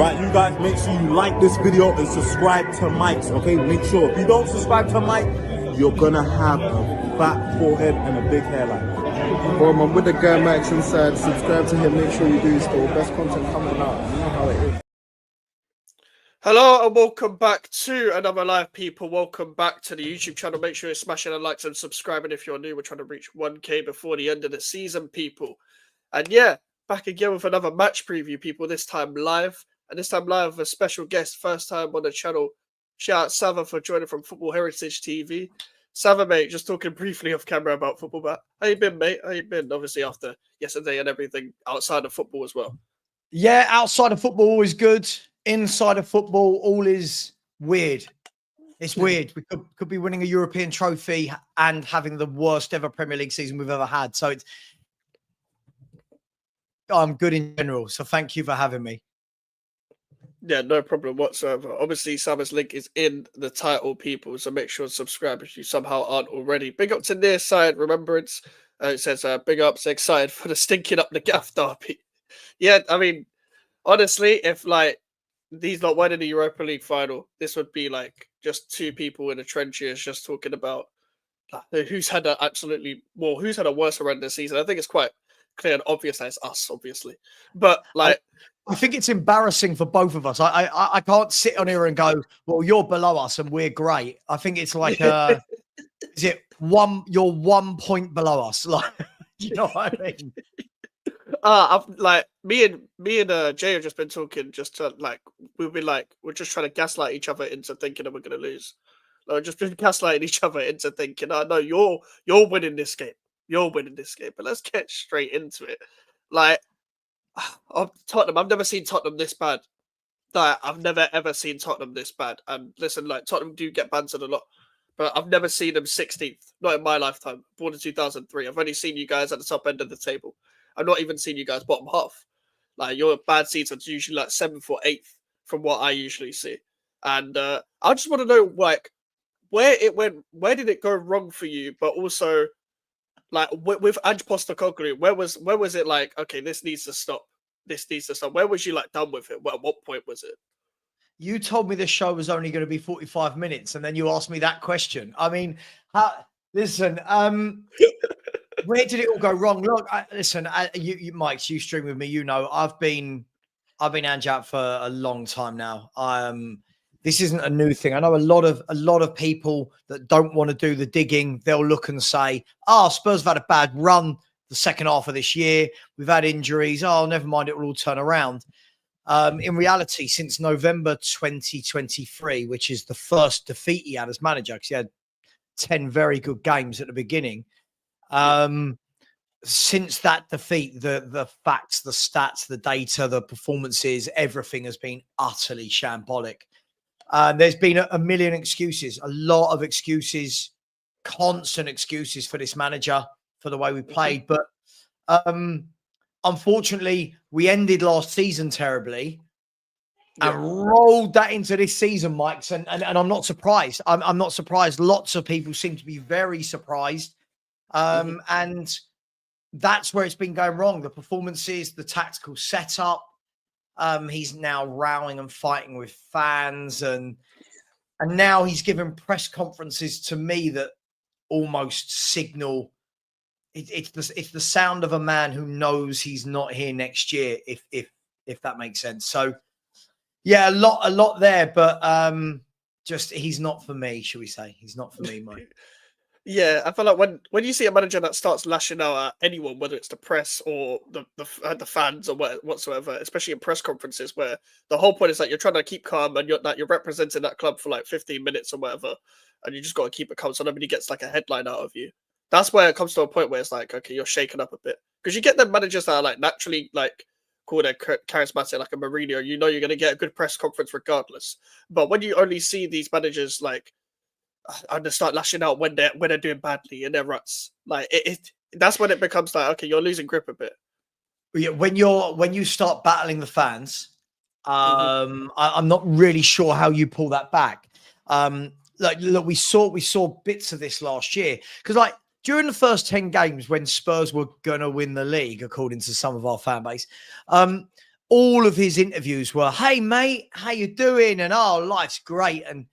Right, you guys, make sure you like this video and subscribe to Mike's, okay? Make sure if you don't subscribe to Mike, you're gonna have a fat forehead and a big hairline. I'm with the guy Max inside. Subscribe to him, make sure you do still. Best content coming out. You know how it is. Hello and welcome back to another live, people. Welcome back to the YouTube channel. Make sure you're smashing the likes and subscribing if you're new. We're trying to reach 1K before the end of the season, people. And yeah, back again with another match preview, people. This time live. And this time live with a special guest, first time on the channel. Shout out Sava for joining from Football Heritage TV. Sava, mate, just talking briefly off camera about football, but how you been, mate? How you been? Obviously after yesterday and everything outside of football as well. Yeah, outside of football, all is good. Inside of football, all is weird. It's weird. We could be winning a European trophy and having the worst ever Premier League season we've ever had. So I'm good in general. So thank you for having me. Yeah, no problem whatsoever. Obviously, Sava's link is in the title, people. So make sure to subscribe if you somehow aren't already. Big up to Nearside Remembrance. It says, big ups, excited for the stinking up the gaff derby. Yeah, I mean, honestly, if like he's not winning the Europa League final, this would be like just two people in the trenches just talking about who's had who's had a worse horrendous season. I think it's quite clear and obvious that it's us, obviously. But like, I think it's embarrassing for both of us. I can't sit on here and go, well, you're below us and we're great. I think it's like, is it you're 1 point below us? Like, you know what I mean? I've like me and Jay have just been talking just to like we're just trying to gaslight each other into thinking that we're gonna lose. Like, we're just been gaslighting each other into thinking, I know you're winning this game. You're winning this game. But let's get straight into it. Like Tottenham, I've never seen Tottenham this bad. Like, I've never ever seen Tottenham this bad. And listen, like Tottenham do get bantered a lot, but I've never seen them 16th. Not in my lifetime. Born in 2003. I've only seen you guys at the top end of the table. I've not even seen you guys bottom half. Like, your bad season's usually like 7th or 8th from what I usually see. And I just want to know, like, where did it go wrong for you? But also, like, with Ange Postecoglou, where was it like, okay, this needs to stop. This needs to stop. Where was you like done with it? Well, at what point was it? You told me the show was only going to be 45 minutes, and then you asked me that question. I mean, listen, where did it all go wrong? Look, listen, you Mike, you stream with me. You know, I've been Ange out for a long time now. This isn't a new thing. I know a lot of people that don't want to do the digging. They'll look and say, Spurs have had a bad run the second half of this year. We've had injuries. Oh, never mind. It will all turn around. In reality, since November 2023, which is the first defeat he had as manager, because he had 10 very good games at the beginning. Since that defeat, the facts, the stats, the data, the performances, everything has been utterly shambolic. There's been a million excuses, a lot of excuses, constant excuses for this manager, for the way we played. But unfortunately, we ended last season terribly and rolled that into this season, Mike. And I'm not surprised. I'm not surprised. Lots of people seem to be very surprised. And that's where it's been going wrong. The performances, the tactical setup. He's now rowing and fighting with fans, and now he's giving press conferences to me that almost signal it's the sound of a man who knows he's not here next year, if that makes sense. So yeah, a lot there, but just he's not for me, shall we say? He's not for me, Mike. Yeah, I feel like when you see a manager that starts lashing out at anyone, whether it's the press or the fans or whatsoever, especially in press conferences, where the whole point is that you're trying to keep calm and you're representing that club for like 15 minutes or whatever, and you just got to keep it calm so nobody gets like a headline out of you. That's where it comes to a point where it's like, okay, you're shaken up a bit, because you get the managers that are like naturally like cool, they're charismatic, like a Mourinho. You know you're going to get a good press conference regardless. But when you only see these managers like and they start lashing out when they're doing badly in their ruts, like that's when it becomes like, okay, you're losing grip a bit. Yeah, when you start battling the fans, I'm not really sure how you pull that back. Look, we saw bits of this last year, because like during the first 10 games when Spurs were going to win the league, according to some of our fan base, all of his interviews were, "Hey mate, how you doing?" And "Oh, life's great." And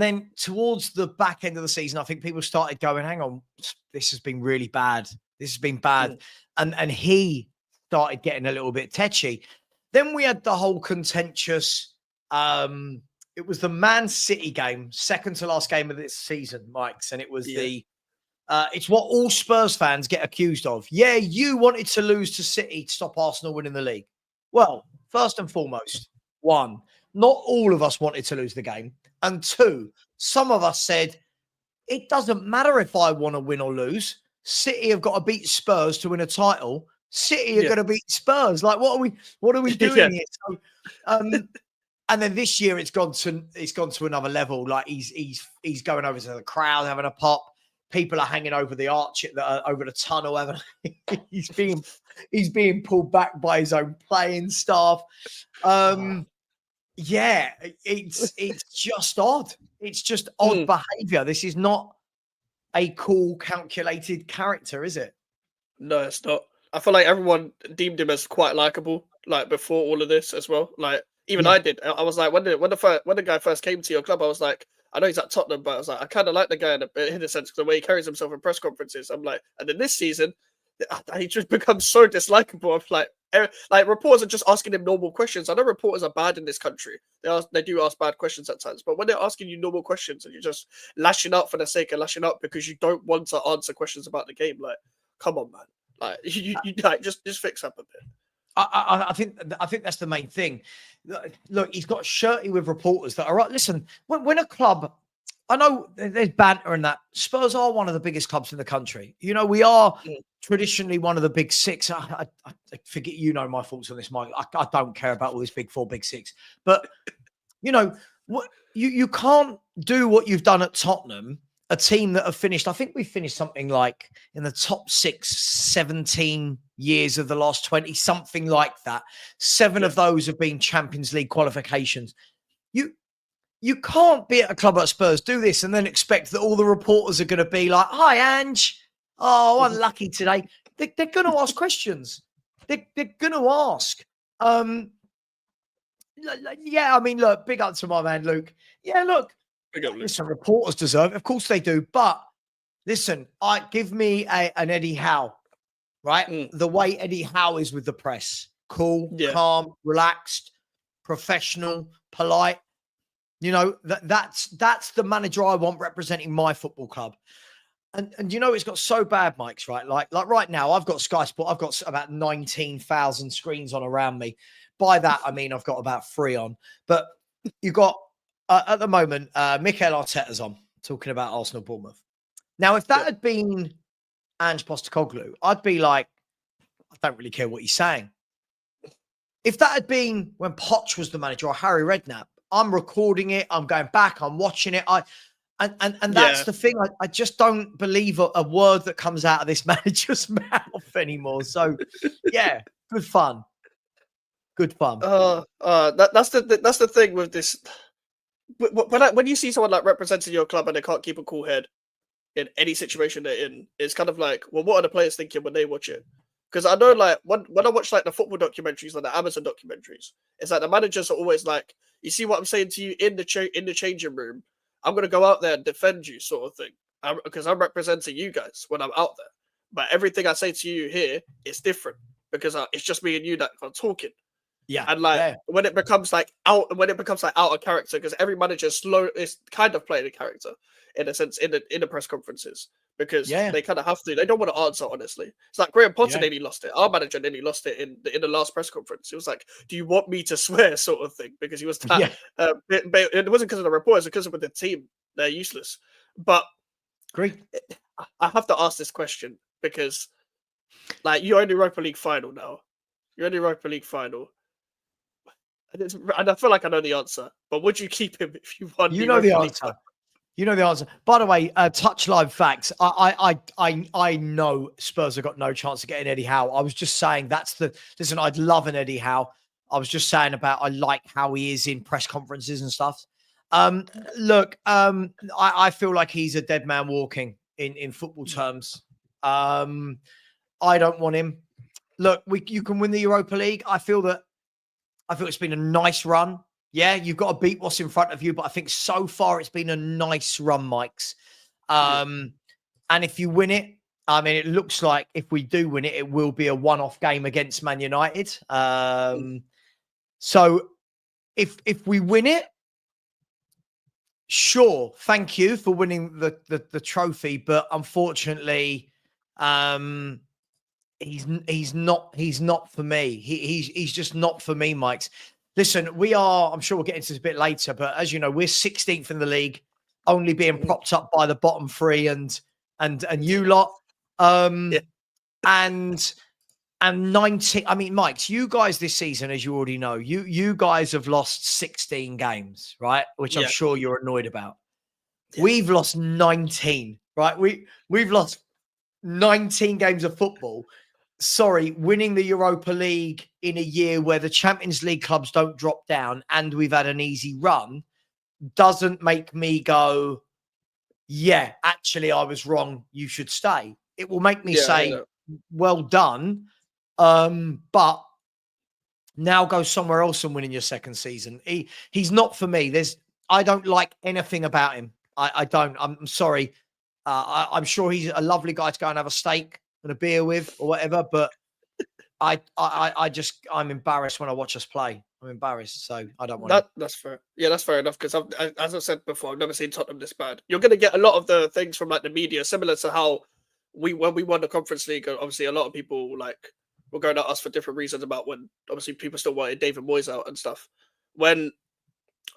then towards the back end of the season, I think people started going, "Hang on, this has been really bad. This has been bad." And he started getting a little bit tetchy. Then we had the whole contentious. It was the Man City game, second to last game of this season, Mike's, and it was it's what all Spurs fans get accused of. Yeah, you wanted to lose to City to stop Arsenal winning the league. Well, first and foremost, one, not all of us wanted to lose the game. And two, some of us said, it doesn't matter if I want to win or lose. City have got to beat Spurs to win a title. City are going to beat Spurs. Like, what are we doing here? So, and then this year it's gone to another level. Like he's going over to the crowd, having a pop. People are hanging over the arch, over the tunnel. He's being pulled back by his own playing staff. Yeah, it's just odd. It's just odd behavior. This is not a cool, calculated character, is it? No, it's not. I feel like everyone deemed him as quite likable, like before all of this as well. Like even I did. I was like, when the guy first came to your club, I was like, I know he's at Tottenham, but I was like, I kind of like the guy in a sense, the way he carries himself in press conferences. I'm like, and then this season, he just becomes so dislikable. I'm like reporters are just asking him normal questions. I know reporters are bad in this country. They do ask bad questions at times, but when they're asking you normal questions and you're just lashing out for the sake of lashing out because you don't want to answer questions about the game, like, come on, man. Like you like just fix up a bit. I think that's the main thing. Look, he's got shirty with reporters that are right. Listen, when a club, I know there's banter and that. Spurs are one of the biggest clubs in the country. You know, we are traditionally one of the big six. I forget, you know, my thoughts on this, Mike. I don't care about all this big four, big six. But you know, you can't do what you've done at Tottenham. A team that have finished, I think we finished something like in the top 17 years of the last 20, something like that. 7 of those have been Champions League qualifications. You can't be at a club like Spurs, do this, and then expect that all the reporters are going to be like, "Hi, Ange. Oh, unlucky today." They're going to ask questions. They're going to ask. Yeah, I mean, look, big up to my man, Luke. Yeah, look. Listen, reporters deserve it. Of course they do. But listen, give me an Eddie Howe, right? The way Eddie Howe is with the press. Cool, calm, relaxed, professional, polite. You know, that's the manager I want representing my football club. And you know, it's got so bad, Mike's, right? Like right now, I've got Sky Sport. I've got about 19,000 screens on around me. By that, I mean, I've got about 3 on. But you got, at the moment, Mikel Arteta's on, talking about Arsenal Bournemouth. Now, if that had been Ange Postecoglou, I'd be like, I don't really care what he's saying. If that had been when Poch was the manager or Harry Redknapp, I'm recording it, I'm going back, I'm watching it. And that's the thing. I just don't believe a word that comes out of this manager's mouth anymore. So, yeah, good fun. Good fun. That's the thing with this. When you see someone like representing your club and they can't keep a cool head in any situation they're in, it's kind of like, well, what are the players thinking when they watch it? Because I know, like, when I watch like the football documentaries or the Amazon documentaries, it's like the managers are always like, you see what I'm saying to you in the changing room, I'm gonna go out there and defend you, sort of thing, because I'm representing you guys when I'm out there. But everything I say to you here is different because it's just me and you that are talking. Yeah, and like when it becomes like out of character, because every manager is kind of playing a character in a sense in the press conferences, because they kind of have to. They don't want to answer honestly. It's like Graham Potter nearly lost it. Our manager nearly lost it in the last press conference. It was like, "Do you want me to swear?" sort of thing, because he was but it wasn't because of the reporters, because of the team. They're useless. But great. I have to ask this question because, like, you're in the Europa League final now. You're in the Europa League final. And I feel like I know the answer, but would you keep him if you won? You know the answer. You know the answer. By the way, touch live facts. I know Spurs have got no chance of getting Eddie Howe. I was just saying listen, I'd love an Eddie Howe. I was just saying about I like how he is in press conferences and stuff. Look, I feel like he's a dead man walking in football terms. I don't want him. look, you can win the Europa League. I feel it's been a nice run. Yeah, you've got to beat what's in front of you, but I think so far it's been a nice run, Mikes. And if you win it, I mean, it looks like if we do win it, it will be a one-off game against Man United. So if we win it, sure, thank you for winning the trophy, but unfortunately, he's not for me. He's just not for me, Mikes. Listen, I'm sure we'll get into this a bit later, but as you know, we're 16th in the league, only being propped up by the bottom three and you lot. And 19. I mean, Mikes, you guys this season, as you already know, you guys have lost 16 games, right? Which I'm sure you're annoyed about. Yeah. We've lost 19, right? We've lost 19 games of football. Sorry, winning the Europa League in a year where the Champions League clubs don't drop down and we've had an easy run doesn't make me go, yeah, actually, I was wrong. You should stay. It will make me say, well done. But now go somewhere else and win in your second season. He's not for me. I don't like anything about him. I don't. I'm sorry. I'm sure he's a lovely guy to go and have a steak and a beer with or whatever. But I'm embarrassed when I watch us play. I'm embarrassed, so I don't want that. That's fair. Yeah, that's fair enough. Because as I said before, I've never seen Tottenham this bad. You're going to get a lot of the things from like the media, similar to how when we won the Conference League. Obviously, a lot of people were going at us for different reasons about when obviously people still wanted David Moyes out and stuff.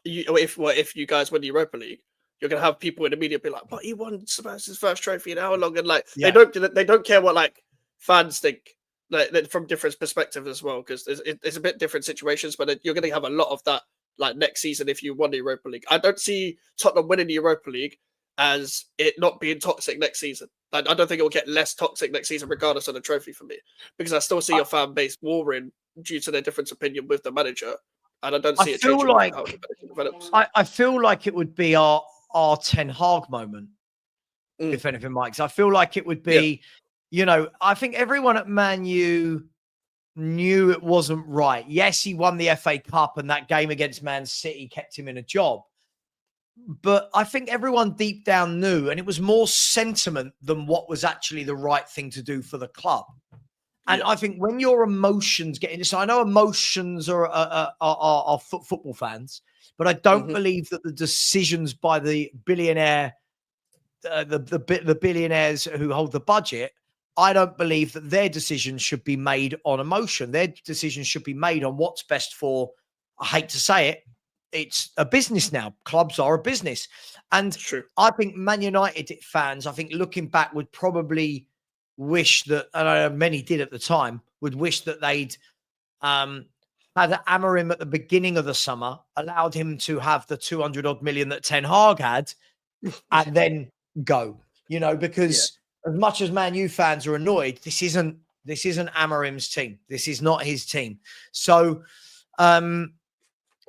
If you guys win the Europa League, you're gonna have people in the media be like, "But he won Sebastian's first trophy in how long?" And they don't care what fans think, from different perspectives as well, because it's a bit different situations. But you're gonna have a lot of that next season if you won the Europa League. I don't see Tottenham winning the Europa League as it not being toxic next season. I don't think it will get less toxic next season, regardless of the trophy for me, because I still see your fan base warring due to their different opinion with the manager, and I don't see it changing how the manager develops. I feel like it would be our Ten Hag moment, if anything, Mike. I feel like it would be, I think everyone at Man U knew it wasn't right. Yes, he won the FA Cup, and that game against Man City kept him in a job. But I think everyone deep down knew, and it was more sentiment than what was actually the right thing to do for the club. And I think when your emotions get into, so I know emotions are football fans, but I don't believe that the decisions by the billionaire, the billionaires who hold the budget, I don't believe that their decisions should be made on emotion. Their decisions should be made on what's best for, I hate to say it, it's a business now. Clubs are a business. And I think Man United fans, I think looking back, would probably wish that, and I know many did at the time, would wish that they'd had Amorim at the beginning of the summer, allowed him to have the 200 odd million that Ten Hag had, and then go, because as much as Man U fans are annoyed, this isn't Amorim's team. This is not his team. So,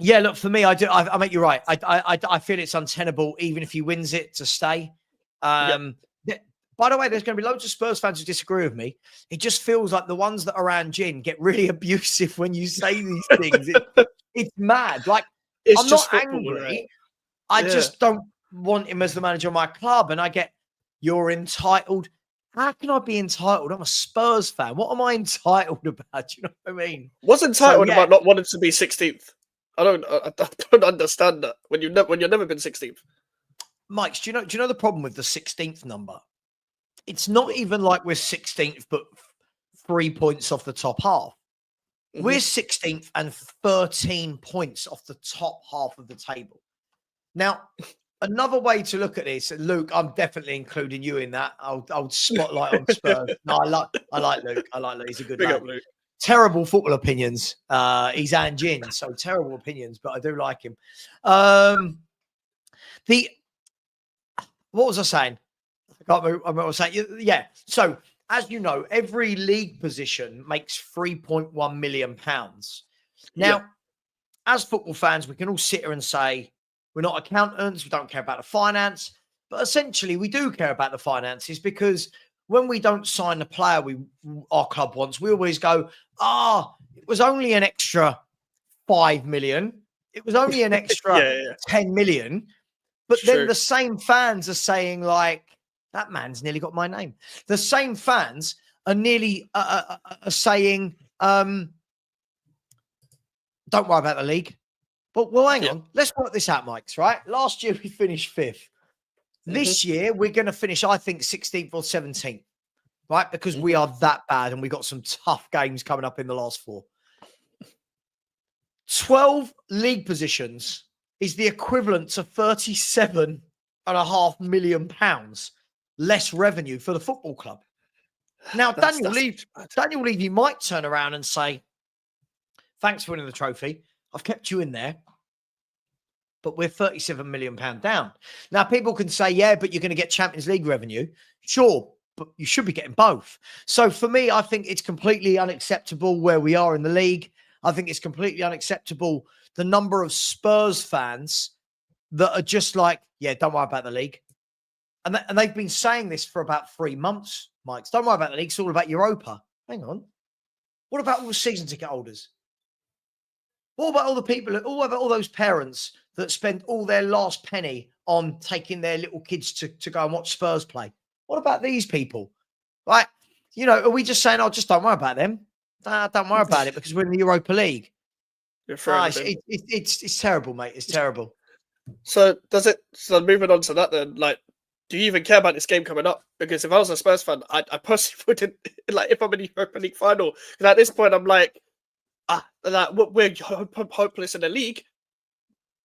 yeah, look, for me, I make you right. I feel it's untenable, even if he wins it, to stay. By the way, there's going to be loads of Spurs fans who disagree with me. It just feels like the ones that are around Jin get really abusive when you say these things. It's mad. I'm not angry. Right? I just don't want him as the manager of my club. And I get, you're entitled. How can I be entitled? I'm a Spurs fan. What am I entitled about? Do you know what I mean? What's entitled about not wanting to be 16th? I don't understand that when you've never been 16th. Mike, do you know the problem with the 16th number? It's not even like we're 16th, but 3 points off the top half. We're 16th and 13 points off the top half of the table. Now, another way to look at this, Luke, I'm definitely including you in that. I'll spotlight on Spurs. No, I like Luke. I like Luke. He's a good lad. Luke. Terrible football opinions. He's Anjin, so terrible opinions, but I do like him. What was I saying? I can't remember what I was saying. Yeah. So, as you know, every league position makes £3.1 million. Now, as football fans, we can all sit here and say, we're not accountants, we don't care about the finance, but essentially we do care about the finances, because when we don't sign the player our club wants, we always go, it was only an extra 5 million. It was only an extra yeah. 10 million. But then True. the same fans are saying, like, that man's nearly got my name. The same fans are nearly are saying, don't worry about the league. But, well, hang on. Let's work this out, Mike's, right? Last year, we finished 5th. This year, we're going to finish, I think, 16th or 17th, right? Because we are that bad and we got some tough games coming up in the last 4. 12 league positions is the equivalent to £37.5 million less revenue for the football club. Now, Daniel Levy might turn around and say, thanks for winning the trophy. I've kept you in there, but we're £37 million down. Now, people can say, yeah, but you're going to get Champions League revenue. Sure, but you should be getting both. So for me, I think it's completely unacceptable where we are in the league. I think it's completely unacceptable the number of Spurs fans that are just like, yeah, don't worry about the league. And they've been saying this for about 3 months, Mike. Don't worry about the league. It's all about Europa. Hang on. What about all the season ticket holders? What about all the people, what about all those parents that spend all their last penny on taking their little kids to go and watch Spurs play? What about these people? Right? You know, are we just saying, just don't worry about them? Don't worry about it because we're in the Europa League. It's terrible, mate. It's terrible. So moving on to that then, like, do you even care about this game coming up? Because if I was a Spurs fan, I personally wouldn't, like, if I'm in the Europa League final, because at this point I'm like, we're hopeless in the league,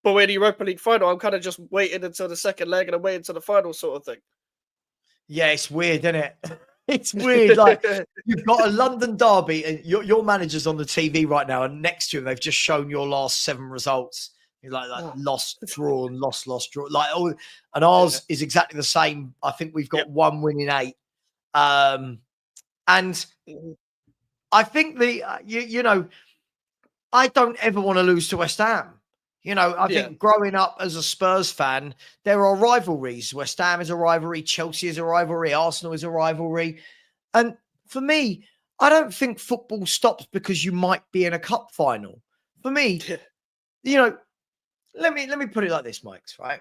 but we're in the Europa League final. I'm kind of just waiting until the second leg and I'm waiting until the final sort of thing. Yeah, it's weird, isn't it? It's weird. Like, you've got a London derby and your manager's on the TV right now, and next to him, they've just shown your last 7 results. You're like lost, drawn, lost, draw. Like, and ours is exactly the same. I think we've got 1 win in 8. And I think you know, I don't ever want to lose to West Ham. You know, I think growing up as a Spurs fan, there are rivalries. West Ham is a rivalry. Chelsea is a rivalry. Arsenal is a rivalry. And for me, I don't think football stops because you might be in a cup final. For me, you know, let me put it like this, Mike's, right?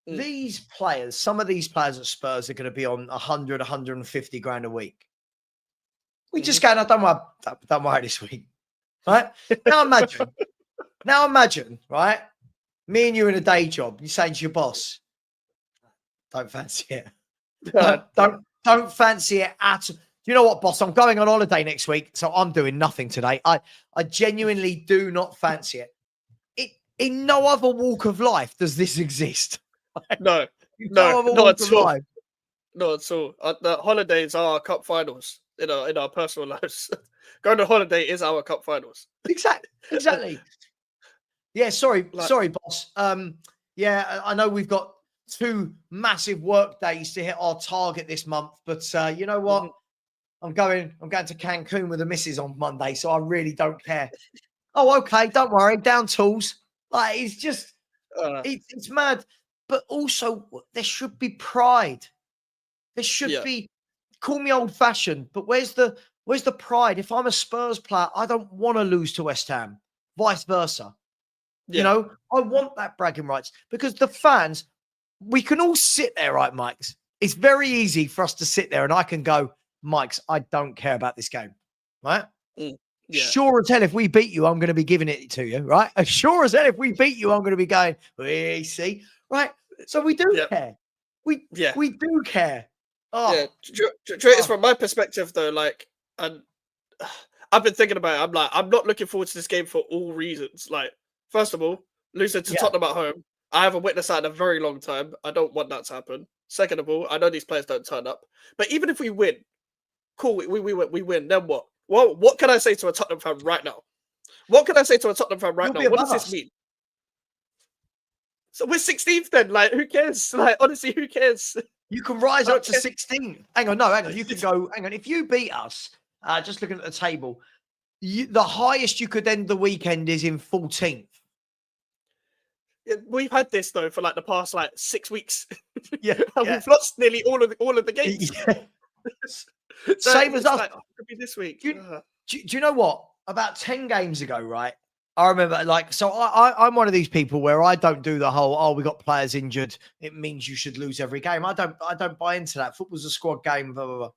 These players, some of these players at Spurs are going to be on 100, 150 grand a week. We just go, no, don't worry this week, right? Now imagine, right? Me and you in a day job. You saying to your boss, "Don't fancy it. Don't fancy it at all." You know what, boss? I'm going on holiday next week, so I'm doing nothing today. I genuinely do not fancy it. In no other walk of life does this exist. No, not at all. Not at all. The holidays are our cup finals in our personal lives. Going on holiday is our cup finals. Exactly. Yeah, sorry, boss. Yeah, I know we've got 2 massive work days to hit our target this month, but you know what? I'm going to Cancun with the missus on Monday, so I really don't care. Oh, okay, don't worry, down tools. Like, it's just it's mad. But also there should be pride. There should be, call me old fashioned, but where's the pride? If I'm a Spurs player, I don't want to lose to West Ham, vice versa. You know, I want that bragging rights because the fans, we can all sit there, right, Mikes? It's very easy for us to sit there and I can go, Mikes, I don't care about this game, right? Sure as hell, if we beat you, I'm going to be giving it to you, right? Sure as hell, if we beat you, I'm going to be going, we see, right? So we do care. We do care. It's from my perspective though, like, and I've been thinking about it. I'm like, I'm not looking forward to this game for all reasons. Like, first of all, losing to Tottenham at home. I haven't witnessed that in a very long time. I don't want that to happen. Second of all, I know these players don't turn up. But even if we win, cool, we win. Then what? Well, what can I say to a Tottenham fan right now? What can I say to a Tottenham fan right now? What does this mean? So we're 16th then. Like, who cares? Like, honestly, who cares? You can rise up to 16th. Hang on. You can go, hang on. If you beat us, just looking at the table, the highest you could end the weekend is in 14th. We've had this though for like the past 6 weeks. We've lost nearly all of the games. Same as It's us. like, oh, could be this week. Do you know what? About 10 games ago, right? I remember, like, so I'm one of these people where I don't do the whole, oh, we got players injured, it means you should lose every game. I don't buy into that. Football's a squad game, blah, blah, blah.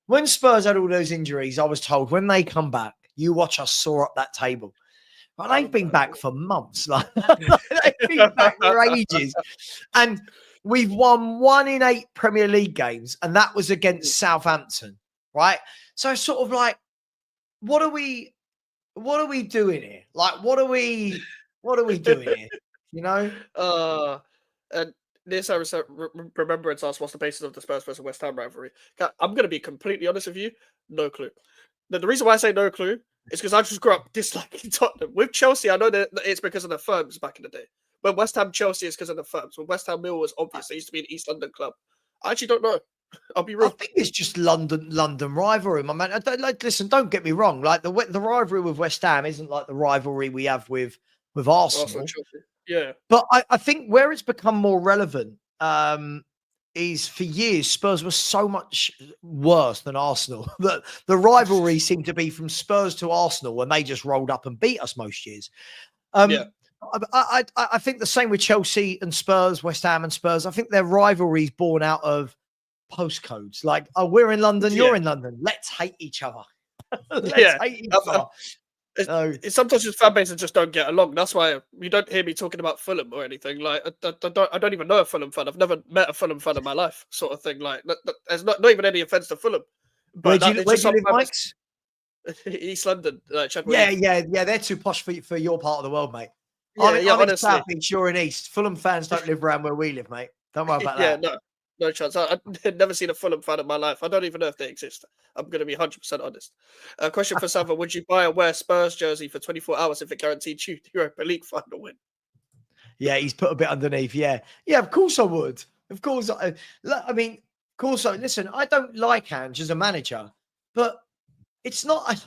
When Spurs had all those injuries, I was told when they come back, you watch us soar up that table. But they've been back for months. Like, they've been back for ages. And we've won 1 in 8 Premier League games, and that was against Southampton, right? So sort of like, what are we doing here? Like, what are we doing here? You know? And this remembrance asks, what's the basis of the Spurs versus West Ham rivalry? I'm going to be completely honest with you. No clue. The reason why I say no clue is because I just grew up disliking Tottenham. With Chelsea, I know that it's because of the firms back in the day. When West Ham Chelsea is because of the firms. When West Ham Mill was obvious, they used to be an East London club. I actually don't know. I'll be real. I think it's just London rivalry, my man. Listen, don't get me wrong. Like the rivalry with West Ham isn't like the rivalry we have with Arsenal. Yeah. But I think where it's become more relevant is for years Spurs were so much worse than Arsenal that the rivalry seemed to be from Spurs to Arsenal when they just rolled up and beat us most years. I think the same with Chelsea and Spurs, West Ham and Spurs. I think their rivalry is born out of postcodes. Like, oh, we're in London, you're in London. Let's hate each other. Hate each other. Sometimes just fan bases just don't get along. That's why you don't hear me talking about Fulham or anything. Like, I don't even know a Fulham fan. I've never met a Fulham fan in my life, sort of thing. Like, there's not even any offense to Fulham. But where do you live, Mike's? East London. Yeah. They're too posh for your part of the world, mate. Yeah, I'm in South Beach, you're in East. Fulham fans don't live around where we live, mate. Don't worry about that. No chance. I've never seen a Fulham fan in my life. I don't even know if they exist. I'm going to be 100% honest. Question for Sava. Would you buy or wear Spurs jersey for 24 hours if it guaranteed you the Europa League final win? Yeah, he's put a bit underneath. Yeah, of course I would. Of course. Listen, I don't like Ange as a manager, but it's not.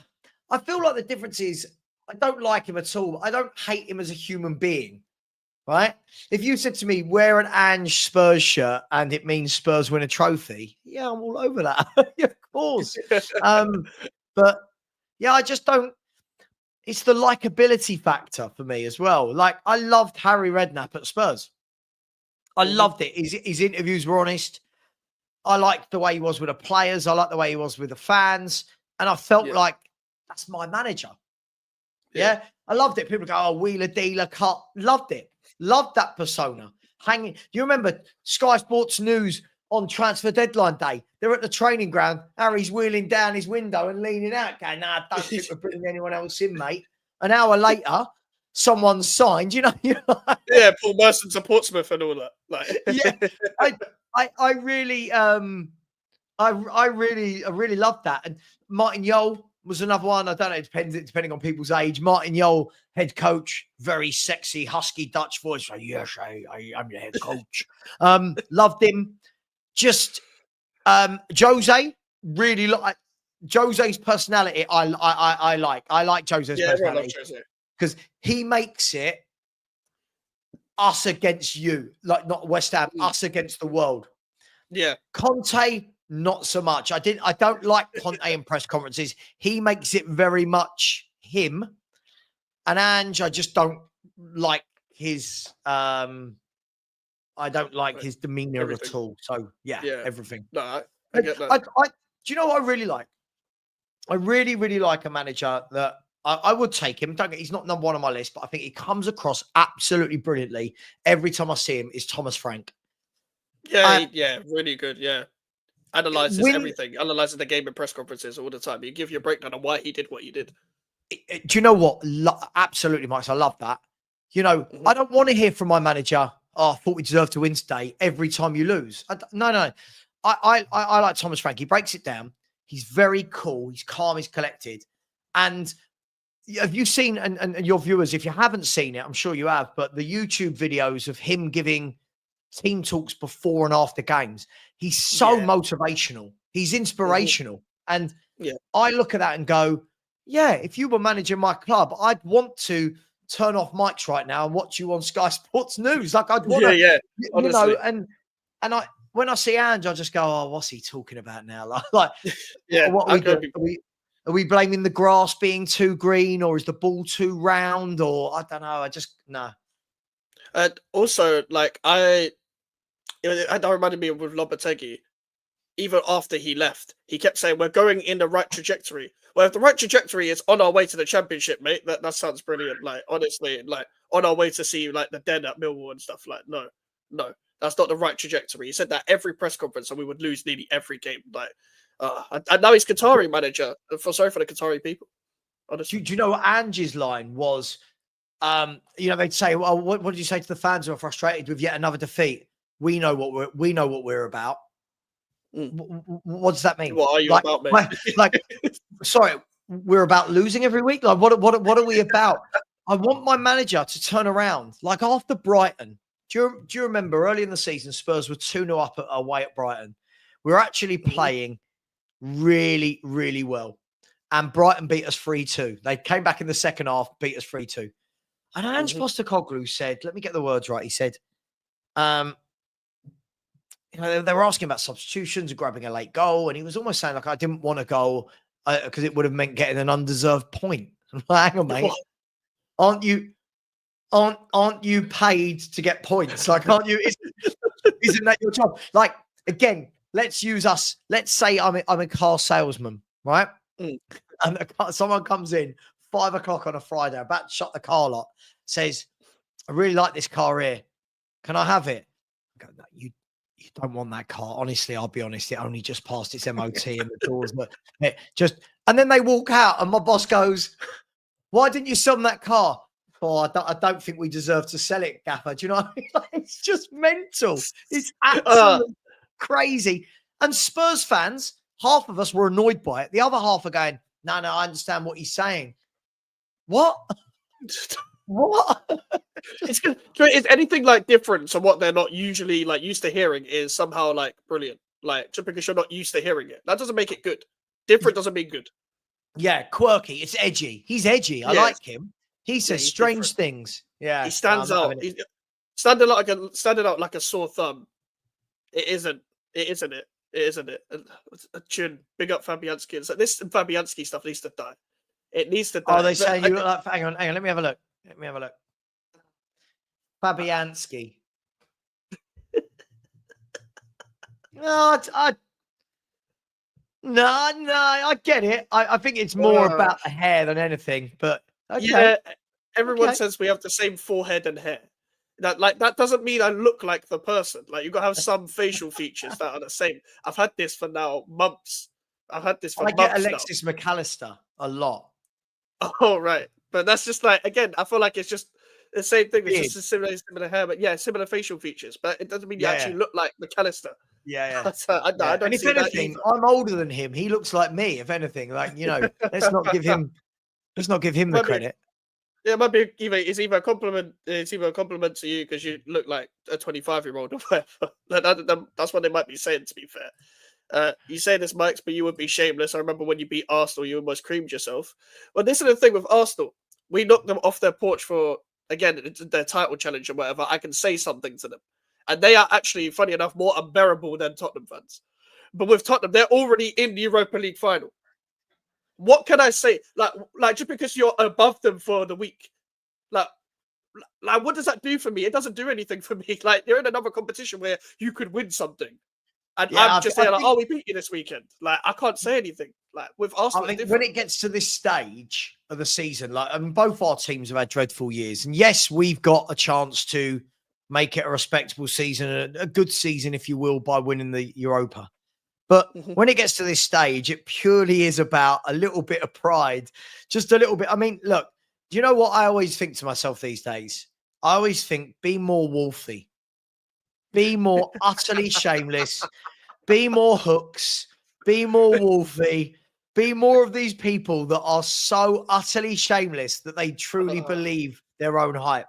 I feel like the difference is I don't like him at all. I don't hate him as a human being. Right? If you said to me, wear an Ange Spurs shirt and it means Spurs win a trophy, yeah, I'm all over that. Of course. But yeah, I just don't. It's the likability factor for me as well. Like, I loved Harry Redknapp at Spurs. I loved it. His interviews were honest. I liked the way he was with the players. I liked the way he was with the fans. And I felt like that's my manager. Yeah. I loved it. People go, oh, wheeler, dealer, cut. Loved it. Loved that persona. Hanging. You remember Sky Sports News on transfer deadline day? They're at the training ground. Harry's wheeling down his window and leaning out, going, "Nah, I don't think we're putting anyone else in, mate." An hour later, someone's signed. You know. Yeah, Paul Merson to Portsmouth and all that. Like, I really loved that. And Martin Jol was another one. I don't know. Depending on people's age. Martin Jol, head coach, very sexy, husky Dutch voice. Like, yes, I'm your head coach. Loved him. Just Jose, really like Jose's personality. I like Jose's personality because he makes it us against you, like not West Ham, us against the world. Yeah, Conte. Not so much. I don't like Conte in press conferences. He makes it very much him. And Ange, I just don't like his I don't like his demeanor at all. So yeah, everything. No, I get that. Do you know what I really like? I really, really like a manager that I would take him. He's not number one on my list, but I think he comes across absolutely brilliantly every time I see him. Is Thomas Frank. Yeah, really good. Yeah. Analyzes everything. Analyzes the game in press conferences all the time. He give you a breakdown on why he did what he did. Do you know what? Absolutely, Mike. I love that. You know, I don't want to hear from my manager, "Oh, I thought we deserved to win today," every time you lose. No. I like Thomas Frank. He breaks it down. He's very cool. He's calm. He's collected. And have you seen, and your viewers, if you haven't seen it, I'm sure you have, but the YouTube videos of him giving team talks before and after games. He's so motivational. He's inspirational. And I look at that and go, yeah, if you were managing my club, I'd want to turn off mics right now and watch you on Sky Sports News. Like, I'd want to, you know, and when I see Ange, I just go, "Oh, what's he talking about now?" Like Yeah, what are I we go. doing? Are we blaming the grass being too green, or is the ball too round, or I don't know. I just no. And also, like that reminded me of with Lopetegui. Even after he left, he kept saying we're going in the right trajectory. Well, if the right trajectory is on our way to the championship, mate, that sounds brilliant. Like honestly, like on our way to see like the Den at Millwall and stuff. Like no, that's not the right trajectory. He said that every press conference, and we would lose nearly every game. Like, and now he's Qatari manager. I feel sorry for the Qatari people. Honestly, Do you know what Ange's line was? They'd say, "Well, what did you say to the fans who are frustrated with yet another defeat? We know what we're about." Mm. What does that mean? What are you Like, about, mate? like, sorry, we're about losing every week. Like, what are we about? I want my manager to turn around. Like after Brighton, do you remember early in the season, Spurs were 2-0 up away at Brighton. We were actually playing really, really well. And Brighton beat us 3-2. They came back in the second half, beat us 3-2. And Ange Postecoglou said, let me get the words right. He said, they were asking about substitutions and grabbing a late goal. And he was almost saying, like, I didn't want a goal because it would have meant getting an undeserved point. Hang on, mate. Aren't you paid to get points? Like, aren't you? Isn't that your job? Like, again, let's say I'm a car salesman, right? Mm. And someone comes in 5 o'clock on a Friday, about to shut the car lot, says, I really like this car here. Can I have it? I go, no, you don't want that car. Honestly, I'll be honest, it only just passed its MOT and the doors. And then they walk out and my boss goes, why didn't you sell them that car? Oh, I don't think we deserve to sell it, Gaffer. Do you know what I mean? Like, it's just mental. It's absolutely crazy. And Spurs fans, half of us were annoyed by it. The other half are going, no, I understand what he's saying. What? What? Is anything like different to what they're not usually like used to hearing is somehow like brilliant. Like just because you're not used to hearing it, that doesn't make it good. Different doesn't mean good. Yeah, quirky. It's edgy. He's edgy. I like him. He says strange different. things. Yeah, he stands out. He's standing out like a sore thumb. It isn't. It isn't it. It isn't it. A tune. Big up Fabianski. It's like this Fabianski stuff needs to die. It needs to die. Oh, they saying you look like. Hang on. Let me have a look. Fabianski. No, I get it. I think it's more about the hair than anything. But okay. Yeah, everyone says we have the same forehead and hair. That doesn't mean I look like the person. Like you got to have some facial features that are the same. I've had this for now months. I get Alexis McAllister a lot. Oh right, but that's just like again. I feel like it's just the same thing. It's just a similar hair, but yeah, similar facial features. But it doesn't mean you actually look like McAllister. Yeah. I don't and if anything, I'm older than him. He looks like me. If anything, like let's not give him the credit. Yeah, it might be it's either a compliment. It's either a compliment to you because you look like a 25-year-old or whatever. That's what they might be saying. To be fair, you say this, Mike's, but you would be shameless. I remember when you beat Arsenal, you almost creamed yourself. But this is the thing with Arsenal. We knocked them off their porch for again their title challenge or whatever. I can say something to them, and they are actually, funny enough, more unbearable than Tottenham fans. But with Tottenham, they're already in the Europa League final. What can I say? Like just because you're above them for the week, like what does that do for me? It doesn't do anything for me. Like you're in another competition where you could win something, and I'm just saying, like, oh, we beat you this weekend. Like I can't say anything. Like with Arsenal, I think when it gets to this stage of the season, both our teams have had dreadful years, and yes, we've got a chance to make it a respectable season, a good season, if you will, by winning the Europa. But when it gets to this stage, it purely is about a little bit of pride, just a little bit. I mean, look, do you know what I always think to myself these days? I always think, be more wolfy, be more utterly shameless, be more hooks, be more wolfy, be more of these people that are so utterly shameless that they truly believe their own hype.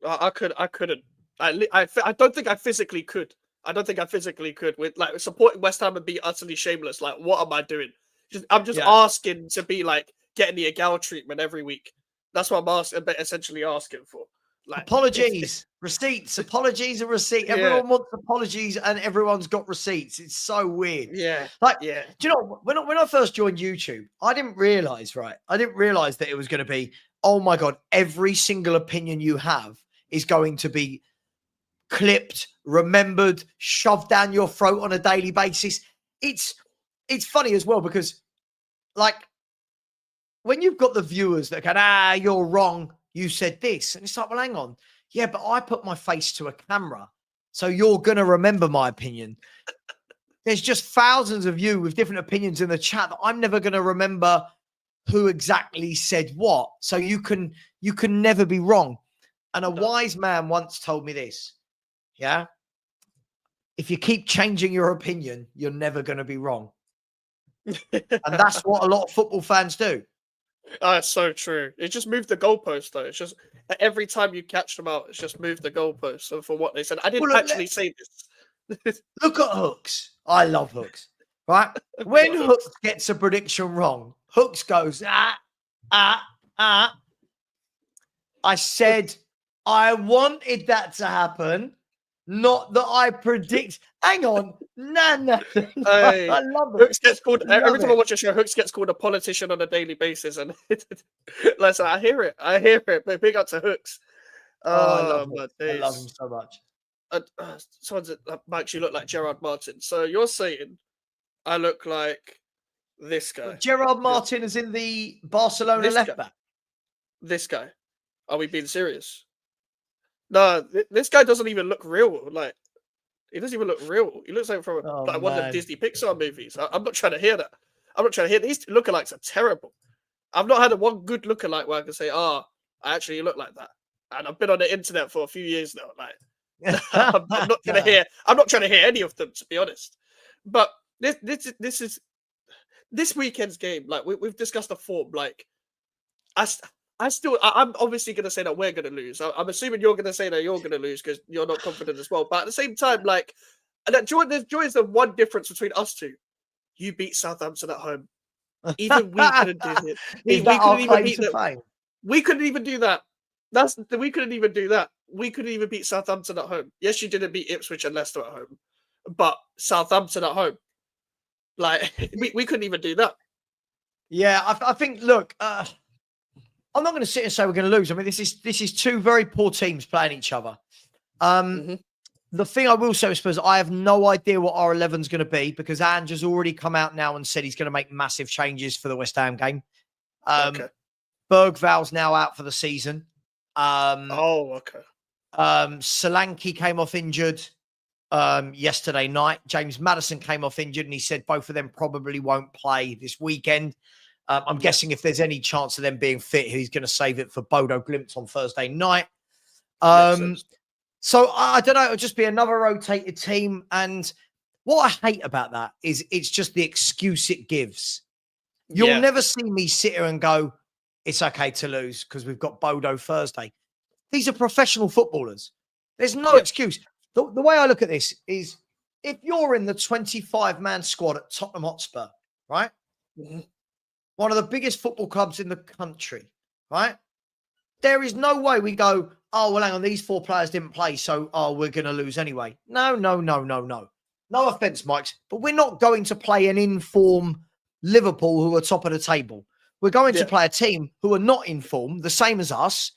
I couldn't. I don't think I physically could. I don't think I physically could with like supporting West Ham and be utterly shameless. Like, what am I doing? I'm just asking to be like getting the Agal treatment every week. That's what I'm essentially asking for. Like, apologies, receipts, apologies and receipts. yeah, Everyone wants apologies and everyone's got receipts. It's so weird. yeah, Like, yeah. do you know, when I first joined YouTube, I didn't realize, right? I didn't realize that it was going to be, oh my God, every single opinion you have is going to be clipped, remembered, shoved down your throat on a daily basis. It's funny as well because, like, when you've got the viewers that go, you're wrong, you said this, and it's like, well, hang on, yeah, but I put my face to a camera, so you're gonna remember my opinion. There's just thousands of you with different opinions in the chat that I'm never gonna remember who exactly said what. So you can never be wrong. And a wise man once told me this. Yeah. If you keep changing your opinion, you're never going to be wrong. And that's what a lot of football fans do. Oh, it's so true. It just moved the goalpost, though. It's just every time you catch them out, it's just moved the goalpost for what they said. I didn't actually say this. Look at Hooks. I love Hooks. Right? When Hooks gets a prediction wrong, Hooks goes, I said I wanted that to happen, not that I predict. Hang on. No. I love it. Hooks gets called every time I watch a show. Hooks gets called a politician on a daily basis, and listen, I hear it. But big up to Hooks. I love him so much. Someone said, Max, you look like Gerard Martin. So you're saying I look like this guy? Gerard Martin is in the Barcelona left back. This guy. Are we being serious? No, this guy doesn't even look real. Like, he doesn't even look real. He looks like from one of the Disney Pixar movies. I'm not trying to hear that. I'm not trying to hear these lookalikes are terrible. I've not had one good lookalike where I can say, I actually look like that. And I've been on the internet for a few years now. Like, I'm not trying to hear any of them, to be honest. But this is this weekend's game. Like, we've discussed the form. Like, I'm obviously going to say that we're going to lose. I'm assuming you're going to say that you're going to lose because you're not confident as well. But at the same time, like, and Joy is the one difference between us two. You beat Southampton at home. Even we couldn't do it. We couldn't even beat them. We couldn't even do that. We couldn't even do that. We couldn't even beat Southampton at home. Yes, you didn't beat Ipswich and Leicester at home, but Southampton at home, like we couldn't even do that. Yeah, I think. Look. I'm not going to sit and say we're going to lose. I mean, this is two very poor teams playing each other. The thing I will say, I suppose, I have no idea what our 11 is going to be because Ange has already come out now and said he's going to make massive changes for the West Ham game. Okay. Bergval's now out for the season. Okay. Solanke came off injured yesterday night. James Maddison came off injured, and he said both of them probably won't play this weekend. I'm guessing if there's any chance of them being fit, he's going to save it for Bodo Glimt on Thursday night. So I don't know. It'll just be another rotated team. And what I hate about that is it's just the excuse it gives. You'll never see me sit here and go, it's okay to lose because we've got Bodo Thursday. These are professional footballers. There's no excuse. The way I look at this is if you're in the 25-man squad at Tottenham Hotspur, right? Mm-hmm. One of the biggest football clubs in the country, right? There is no way we go, oh, well, hang on, these 4 players didn't play, so, we're going to lose anyway. No. No offense, Mike, but we're not going to play an in-form Liverpool who are top of the table. We're going to play a team who are not in form, the same as us,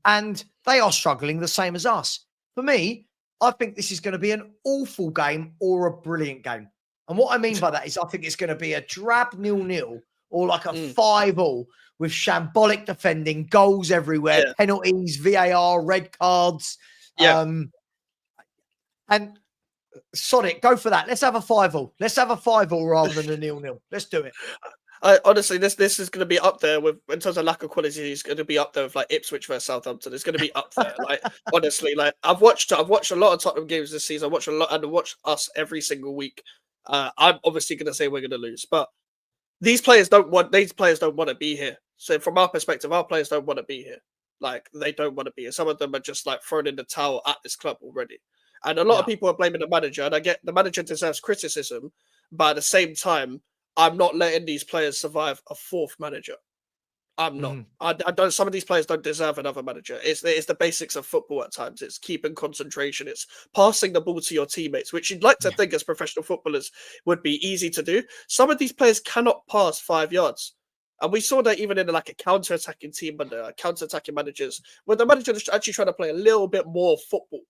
and they are struggling the same as us. For me, I think this is going to be an awful game or a brilliant game. And what I mean by that is I think it's going to be a drab 0-0 or like a 5-5 with shambolic defending, goals everywhere, penalties, VAR, red cards. And sod it, go for that. Let's have a 5-5. Let's have a 5-5 rather than a 0-0. Let's do it. Honestly, this is going to be up there with, in terms of lack of quality, it's going to be up there with like Ipswich versus Southampton. It's going to be up there. Like, honestly, like I've watched a lot of Tottenham games this season. I watch a lot and watch us every single week. I'm obviously going to say we're going to lose, but these players don't want to be here. So from our perspective, our players don't want to be here. Like, they don't want to be here. Some of them are just like thrown in the towel at this club already. And a lot of people are blaming the manager, and I get the manager deserves criticism, but at the same time, I'm not letting these players survive a 4th manager. I'm not. I don't. Some of these players don't deserve another manager. It's the basics of football at times. It's keeping concentration. It's passing the ball to your teammates, which you'd like to think as professional footballers would be easy to do. Some of these players cannot pass 5 yards. And we saw that even in like a counter-attacking team under counter-attacking managers, when the manager is actually trying to play a little bit more football.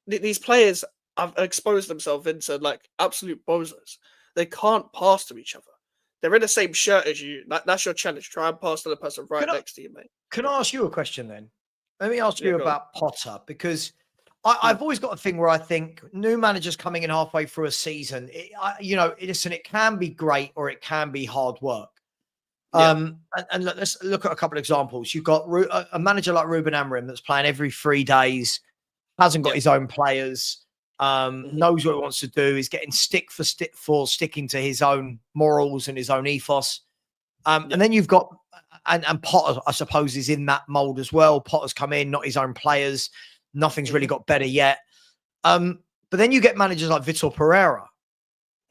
These players have exposed themselves into like absolute bozos. They can't pass to each other. They're in the same shirt as you. That's your challenge. Try and pass to the person right next to you, mate. Can I ask you a question then? Let me ask you go about Potter, because I've always got a thing where I think new managers coming in halfway through a season, listen, it can be great or it can be hard work. And let's look at a couple of examples. You've got a manager like Ruben Amorim that's playing every 3 days, hasn't got his own players, knows what he wants to do, is getting stick for sticking to his own morals and his own ethos. And then you've got, and Potter, I suppose, is in that mold as well. Potter's come in, not his own players. Nothing's really got better yet. But then you get managers like Vitor Pereira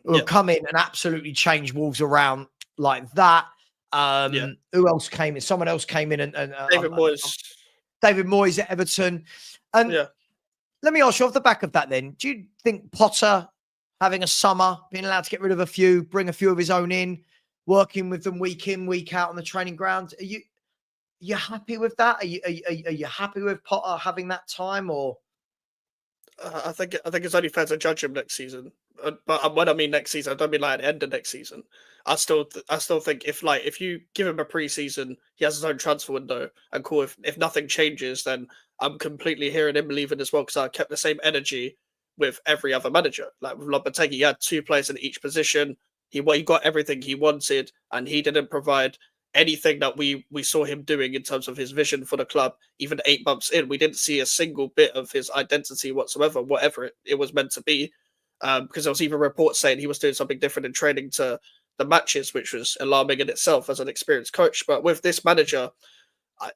who have come in and absolutely changed Wolves around like that. Who else came in? Someone else came in and David Moyes. David Moyes at Everton. And let me ask you off the back of that then, do you think Potter having a summer, being allowed to get rid of a few, bring a few of his own in, working with them week in, week out on the training ground, are you happy with that? Are you happy with Potter having that time, or? I think it's only fair to judge him next season. But when I mean next season, I don't mean like at the end of next season. I still think if you give him a pre-season, he has his own transfer window, and cool. If nothing changes, then I'm completely hearing him leaving as well, because I kept the same energy with every other manager. Like with Lopetegui, he had 2 players in each position. He got everything he wanted, and he didn't provide anything that we saw him doing in terms of his vision for the club. Even 8 months in, we didn't see a single bit of his identity whatsoever, whatever it was meant to be. Because there was even reports saying he was doing something different in training to the matches, which was alarming in itself as an experienced coach. But with this manager,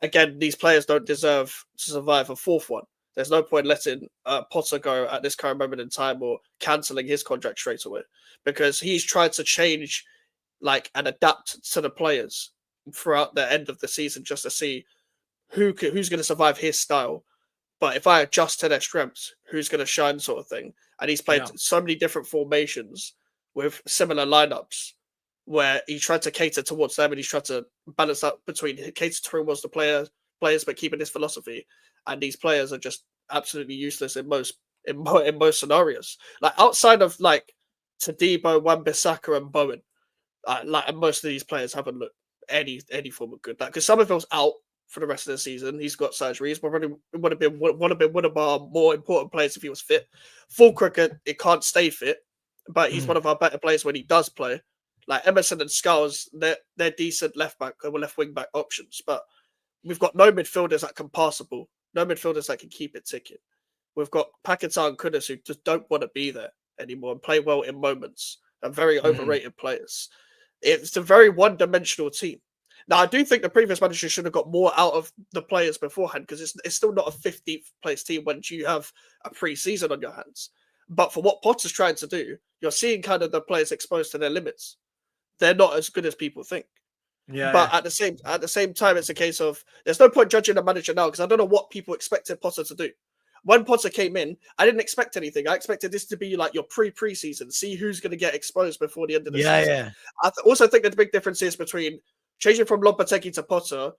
again, these players don't deserve to survive a 4th one. There's no point letting Potter go at this current moment in time, or cancelling his contract straight away, because he's tried to change and adapt to the players throughout the end of the season just to see who's going to survive his style. But if I adjust to their strengths, who's going to shine, sort of thing. And he's played so many different formations with similar lineups where he tried to cater towards them, and he's tried to balance out between cater towards the players, but keeping his philosophy. And these players are just absolutely useless in most scenarios. Like outside of Tadibo, Wan-Bissaka, and Bowen, and most of these players haven't looked any form of good. Because Somerville's out for the rest of the season. He's got surgeries. But it would have been one of our more important players if he was fit. Fulkrug, it can't stay fit, but he's one of our better players when he does play. Like Emerson and Skulls, they're decent left wing back options, but we've got no midfielders that can pass the ball, no midfielders that can keep it ticking. We've got Paquetá and Kudus who just don't want to be there anymore and play well in moments, and very overrated players. It's a very one-dimensional team. Now, I do think the previous manager should have got more out of the players beforehand, because it's still not a 15th place team when you have a pre-season on your hands. But for what Potter's trying to do, you're seeing kind of the players exposed to their limits. They're not as good as people think. But at the same time, it's a case of there's no point judging the manager now, because I don't know what people expected Potter to do. When Potter came in, I didn't expect anything. I expected this to be like your pre-season, see who's going to get exposed before the end of the season. I also think that the big difference is between changing from Lopetegui to Potter,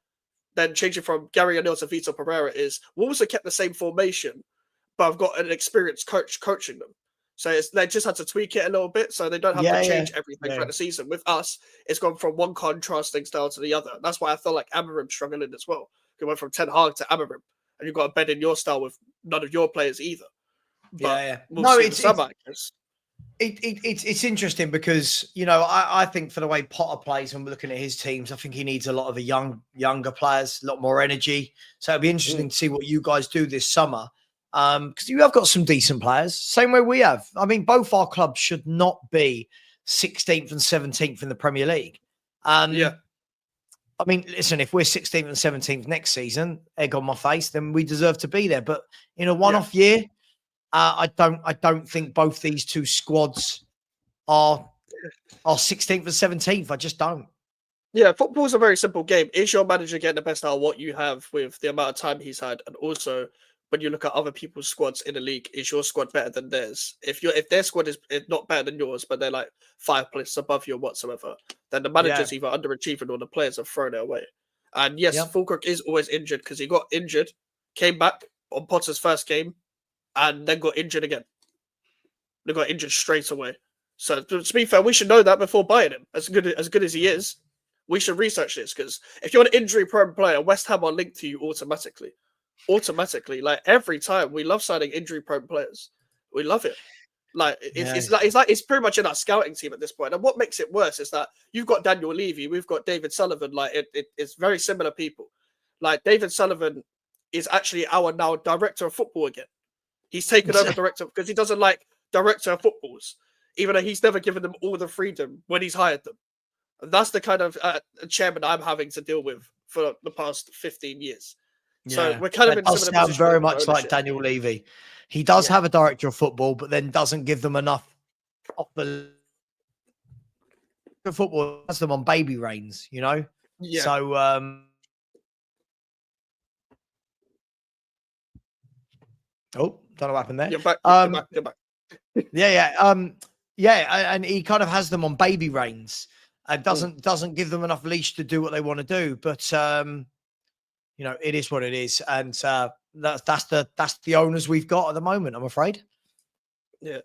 then changing from Gary O'Neill to Vitor Pereira is Wolves have kept the same formation, but I've got an experienced coach coaching them. So they just had to tweak it a little bit, so they don't have to change everything throughout the season. With us, it's gone from one contrasting style to the other. That's why I feel like Amorim struggling as well. It went from Ten Hag to Amorim, and you've got to bed in your style with none of your players either. But we'll see it's interesting because, I think for the way Potter plays, when we're looking at his teams, I think he needs a lot of the younger players, a lot more energy. So it'll be interesting to see what you guys do this summer. Because you have got some decent players, same way we have. I mean, both our clubs should not be 16th and 17th in the Premier League. I mean, listen, if we're 16th and 17th next season, egg on my face, then we deserve to be there. But in a one-off year, I don't think both these two squads are 16th and 17th. I just don't. Yeah, football's a very simple game. Is your manager getting the best out of what you have with the amount of time he's had? And also, when you look at other people's squads in the league, is your squad better than theirs? If their squad is not better than yours, but they're like 5 places above you or whatsoever, then the Yeah. manager's either underachieving or the players have thrown it away. And yes, Yeah. Fulkirk is always injured because he got injured, came back on Potter's first game, and then got injured again. They got injured straight away. So to be fair, we should know that before buying him. As good as he is, we should research this because if you're an injury-prone player, West Ham are linked to you automatically. Automatically, like every time, we love signing injury-prone players. We love it. Like it's pretty much in our scouting team at this point. And what makes it worse is that you've got Daniel Levy, we've got David Sullivan. Like it's very similar people. Like David Sullivan is actually our now director of football again. He's taken over director because he doesn't like director of footballs, even though he's never given them all the freedom when he's hired them. And that's the kind of chairman I'm having to deal with for the past 15 years. So we're kind of in does similar sound position very with much like ownership. Daniel Levy. He does have a director of football, but then doesn't give them enough proper football. Has them on baby reins, you know. Yeah. So oh, don't know what happened there. You're back. You're back. And he kind of has them on baby reins and doesn't give them enough leash to do what they want to do. But you know, it is what it is, and that's the owners we've got at the moment, I'm afraid. Yeah.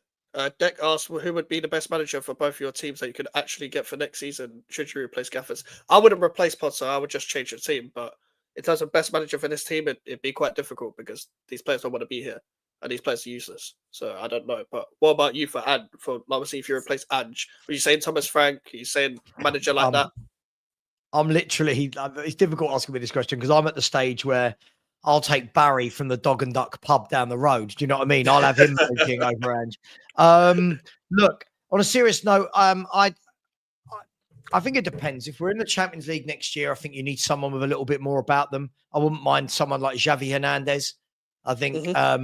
Deck asked, well, who would be the best manager for both of your teams that you could actually get for next season? Should you replace Gaffers? I wouldn't replace Potter. I would just change the team. But in terms of best manager for this team, it'd be quite difficult because these players don't want to be here and these players are useless. So I don't know. But what about you for Ad? For obviously, if you replace Ange, are you saying Thomas Frank? Are you saying manager like that? I'm literally. It's difficult asking me this question because I'm at the stage where I'll take Barry from the Dog and Duck pub down the road. Do you know what I mean? I'll have him managing over Ange. Look, on a serious note, I think it depends. If we're in the Champions League next year, I think you need someone with a little bit more about them. I wouldn't mind someone like Xavi Hernandez. I think I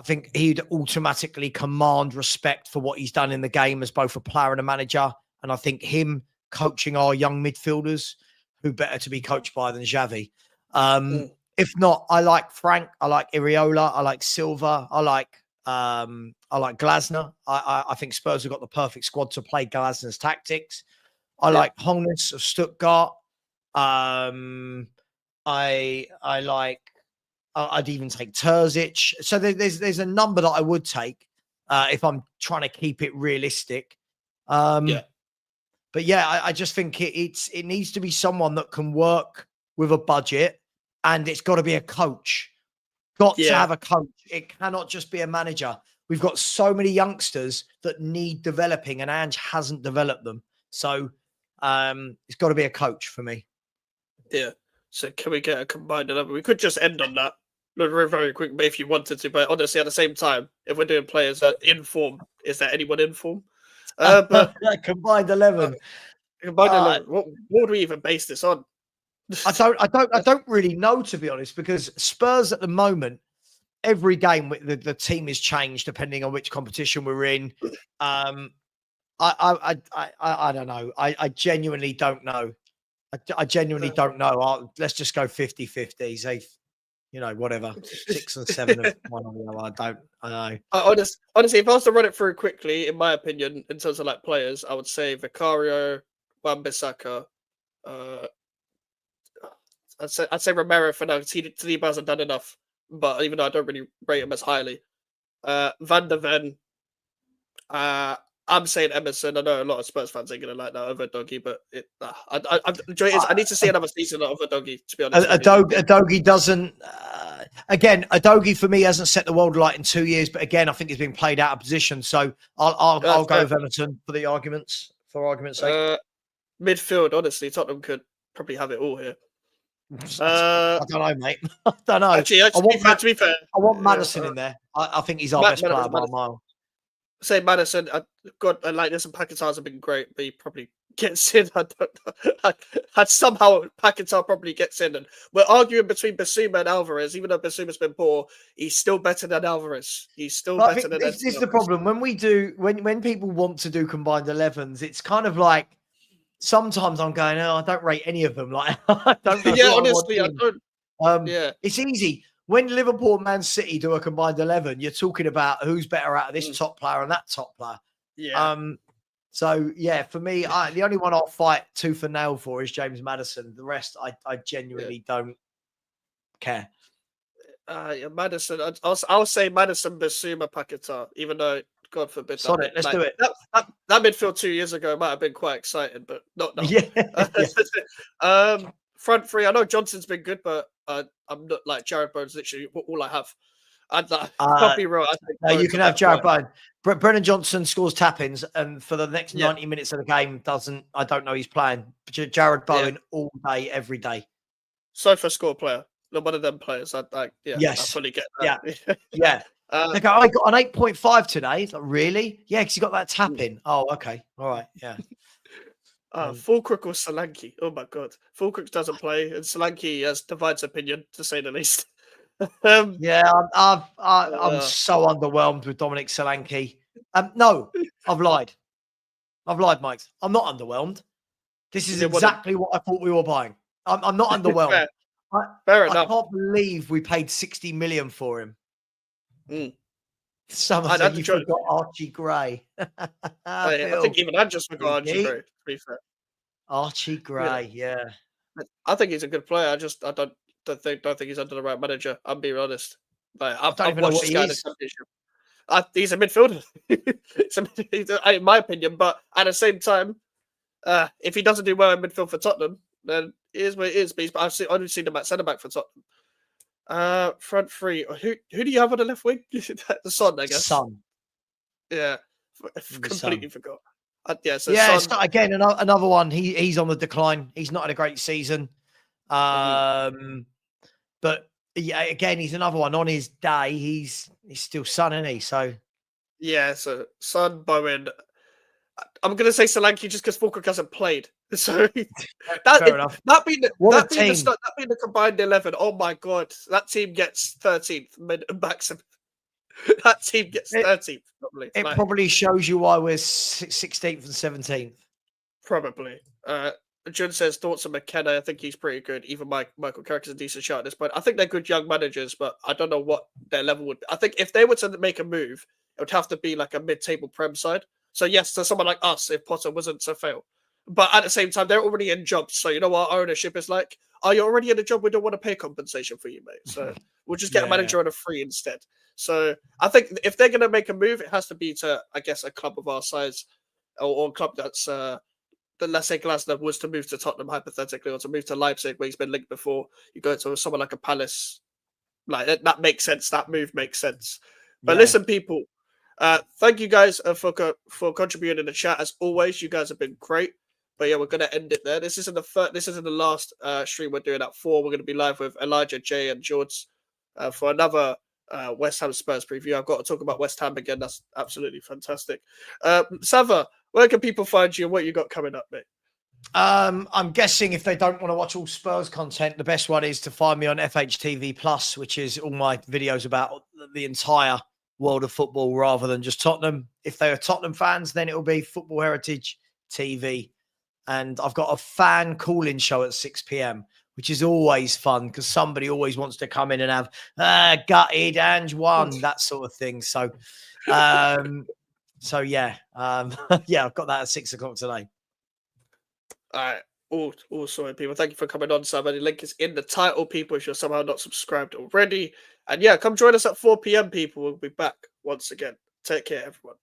think he'd automatically command respect for what he's done in the game as both a player and a manager. And I think him coaching our young midfielders, who better to be coached by than Xavi. If not, I like Frank, I like Iriola, I like Silva, I like Glasner. I think Spurs have got the perfect squad to play Glasner's tactics. I like Holness of Stuttgart. I'd even take Terzic. So there's a number that I would take if I'm trying to keep it realistic. But yeah, I just think it needs to be someone that can work with a budget, and it's got to be a coach. Got to have a coach. It cannot just be a manager. We've got so many youngsters that need developing, and Ange hasn't developed them. So it's got to be a coach for me. Yeah. So can we get a combined 11? We could just end on that very, very quick, but if you wanted to. But honestly, at the same time, if we're doing players in form, is there anyone in form? But combined 11. Combined 11. What would we even base this on? I don't really know, to be honest, because Spurs at the moment, every game the team is changed depending on which competition we're in. I don't know. I genuinely don't know. I genuinely don't know. Let's just go 50-50. Say, you know, whatever. 6 and 7 of one or the other. I know. Honestly, if I was to run it through quickly, in my opinion, in terms of like players, I would say Vicario, Wan-Bissaka, I'd say Romero for now because Tadiba hasn't done enough. But even though I don't really rate him as highly, Van der Ven. I'm saying Emerson. I know a lot of Spurs fans ain't gonna like that over Doggy, but I need to see another season of Doggy. To be honest, Adogi doesn't. Again, Adogi for me hasn't set the world alight in 2 years, but again, I think he's been played out of position. So I'll go with Emerson for argument's sake. Midfield, honestly, Tottenham could probably have it all here. I don't know, mate. I don't know. Actually, to be fair, I want Madison in there. I think he's our best player by a mile. Say Madison, like this, and Paquetá have been great, but he probably gets in. I don't know. Somehow Paquetá probably gets in, and we're arguing between Basuma and Alvarez. Even though Basuma's been poor, he's still better than Alvarez. He's still better than. This is the problem when we do when people want to do combined 11s. It's kind of like sometimes I'm going, oh, I don't rate any of them. Like, I don't know Yeah, who I want honestly, I in. don't. Yeah. It's easy. When Liverpool and Man City do a combined 11, you're talking about who's better out of this top player and that top player. Yeah. So yeah, for me, the only one I'll fight tooth and nail for is James Maddison. The rest, I genuinely don't care. Yeah, Madison. I'll say Madison, Basuma, Paquetá, even though God forbid Sod it. Let's do it. That midfield 2 years ago might have been quite exciting, but not now. Yeah. Front three. I know Johnson's been good, but I'm not like Jared Bowen's literally all I have. Can't be real. I think No, you Bowen's can a have better Jared player. Bowen. Brennan Johnson scores tap-ins, and for the next Yeah. 90 minutes of the game, I don't know he's playing. Jared Bowen all day, every day. Sofa score player. Not one of them players. I Yes. fully get that. Yeah. They go, I got an 8.5 today. It's like, really? Yeah, because you got that tap in. Oh, okay. All right. Yeah. Fulcrook or Solanke? Oh my god. Fulcrook doesn't play, and Solanke has divides opinion, to say the least. Yeah, I'm so underwhelmed with Dominic Solanke. No, I've lied. Mike. I'm not underwhelmed. This is exactly what I thought we were buying. I'm not underwhelmed. Fair I enough. can't believe we paid 60 million for him. Someone I'd said you enjoy- forgot Archie Gray. I think even I just forgot Archie Gray, to be fair. Archie Gray, yeah. I think he's a good player. I don't think he's under the right manager. I'm being honest. Like, I don't even know what he is. He's a midfielder. In my opinion, but at the same time, if he doesn't do well in midfield for Tottenham, then it is what it is. But I've only seen him at centre back for Tottenham. Front three. Who do you have on the left wing? The Son, I guess. Son. Yeah, completely forgot. So again, another one. He's on the decline. He's not had a great season. But yeah, again, he's another one. On his day, he's still Son, isn't he? So yeah, so Son, Bowen. I'm gonna say Solanke just because Fulcrook hasn't played. So that being the combined 11. Oh my god, that team gets 13th maximum. That team gets 13th. Probably. It probably shows you why we're 16th and 17th. Probably. Jun says thoughts on McKenna. I think he's pretty good. Even Michael Carrick's a decent shot at this point. I think they're good young managers, but I don't know what their level would be. I think if they were to make a move, it would have to be like a mid-table Prem side. So yes, to someone like us, if Potter wasn't to fail. But at the same time, they're already in jobs. So you know what our ownership is like? Oh, you're already in a job. We don't want to pay compensation for you, mate. So we'll just get a manager on a free instead. So I think if they're going to make a move, it has to be to, I guess, a club of our size or a club that's, let's say Glasner was to move to Tottenham, hypothetically, or to move to Leipzig, where he's been linked before. You go to someone like a Palace. Like that makes sense. That move makes sense. But listen, people, thank you guys for contributing in the chat. As always, you guys have been great. But yeah, we're going to end it there. This isn't the last stream we're doing at 4. We're going to be live with Elijah, Jay, and George for another West Ham Spurs preview. I've got to talk about West Ham again. That's absolutely fantastic. Sava, where can people find you and what you got coming up, mate? I'm guessing if they don't want to watch all Spurs content, the best one is to find me on FHTV Plus, which is all my videos about the entire world of football rather than just Tottenham. If they are Tottenham fans, then it will be Football Heritage TV. And I've got a fan call-in show at 6 p.m., which is always fun because somebody always wants to come in and have gutted, Ange won, that sort of thing. So, yeah, I've got that at 6 o'clock today. All right. All sorted, people. Thank you for coming on, Sam. The link is in the title, people, if you're somehow not subscribed already. And yeah, come join us at 4 p.m., people. We'll be back once again. Take care, everyone.